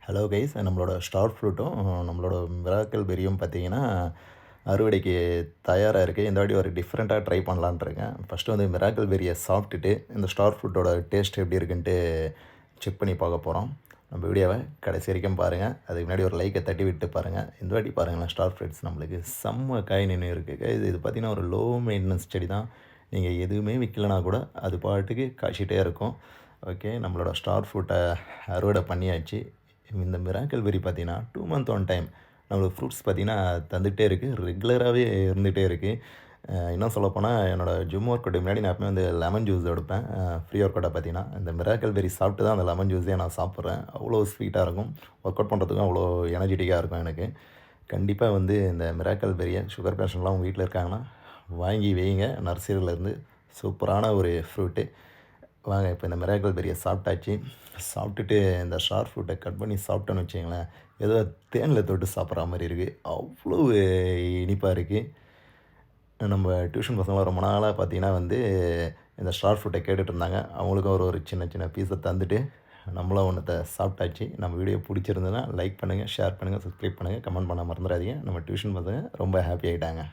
Hello guys, நம்மளோட star ஃப்ரூட்டும் நம்மளோட miracle பெரியும் பார்த்தீங்கன்னா அறுவடைக்கு தயாராக இருக்குது. இந்த வாட்டி ஒரு டிஃப்ரெண்ட்டாக ட்ரை பண்ணலான்ட்டு இருக்கேன். ஃபஸ்ட்டு வந்து மிராக்கிள் பெரியை சாப்பிட்டுட்டு இந்த ஸ்டார் ஃப்ரூட்டோட டேஸ்ட் எப்படி இருக்குன்ட்டு செக் பண்ணி பார்க்க போகிறோம். நம்ம வீடியோவை கடைசி வரைக்கும் பாருங்கள். அதுக்கு முன்னாடி ஒரு லைக்கை தட்டி விட்டு பாருங்கள். இந்த வாட்டி பாருங்களேன், ஸ்டார் ஃப்ரூட்ஸ் நம்மளுக்கு செம்ம காய் நின்று இருக்குது. இது பார்த்திங்கன்னா ஒரு லோ மெயின்டெனன்ஸ் செடி தான். நீங்கள் எதுவுமே விற்கலனா கூட அது பாட்டுக்கு காய்ச்சிட்டே இருக்கும். ஓகே, நம்மளோட ஸ்டார் ஃப்ரூட்டை அறுவடை பண்ணியாச்சு. இந்த மிராக்கிள் பெர்ரி பார்த்தீங்கன்னா 2 மந்த் ஒன் டைம் நம்மளுக்கு ஃப்ரூட்ஸ் பார்த்திங்கன்னா தந்துகிட்டே இருக்குது. ரெகுலராகவே இருந்துகிட்டே இருக்குது. இன்னும் சொல்லப்போனால் என்னோடய ஜிம் ஒர்க் அவுட்டுக்கு முன்னாடி நான் எப்பவுமே வந்து லெமன் ஜூஸ் எடுப்பேன். ஃப்ரீ ஒர்க் அவுட்டை பார்த்தீங்கன்னா இந்த மிராக்கிள் பெர்ரி சாப்பிட்டு தான் அந்த லெமன் ஜூஸே நான் சாப்பிட்றேன். அவ்வளோ ஸ்வீட்டாக இருக்கும். ஒர்க் அவுட் பண்ணுறதுக்கும் அவ்வளோ எனர்ஜெட்டிக்காக இருக்கும் எனக்கு. கண்டிப்பாக வந்து இந்த மிராக்கிள் பெர்ரியை சுகர் பேஷண்ட்லாம் உங்கள் வீட்டில் இருக்காங்கன்னா வாங்கி வைங்க. நர்சரியிலேருந்து சூப்பரான ஒரு ஃப்ரூட்டு. வாங்க இப்போ இந்த மிராக்கிள் பெர்ரியை சாப்பிட்டாச்சு. சாப்பிட்டுட்டு இந்த ஸ்டார் ஃப்ரூட்டை கட் பண்ணி சாப்பிட்டோன்னு வச்சுங்களேன், ஏதோ தேனில் தொட்டு சாப்பிட்ற மாதிரி இருக்குது. அவ்வளோ இனிப்பாக இருக்குது. நம்ம டியூஷன் பசங்களாம் ரொம்ப நாளாக பார்த்தீங்கன்னா வந்து இந்த ஸ்டார் ஃப்ரூட்டை கேட்டுட்டு இருந்தாங்க. அவங்களுக்கும் ஒரு ஒரு சின்ன சின்ன பீஸை தந்துட்டு நம்மளும் ஒன்றத்தை சாப்பிட்டாச்சு. நம்ம வீடியோ பிடிச்சிருந்ததுன்னா லைக் பண்ணுங்கள், ஷேர் பண்ணுங்கள், சப்ஸ்கிரைப் பண்ணுங்கள், கமெண்ட் பண்ண மறந்துடாதீங்க. நம்ம டியூஷன் பசங்க ரொம்ப ஹாப்பி ஆகிட்டாங்க.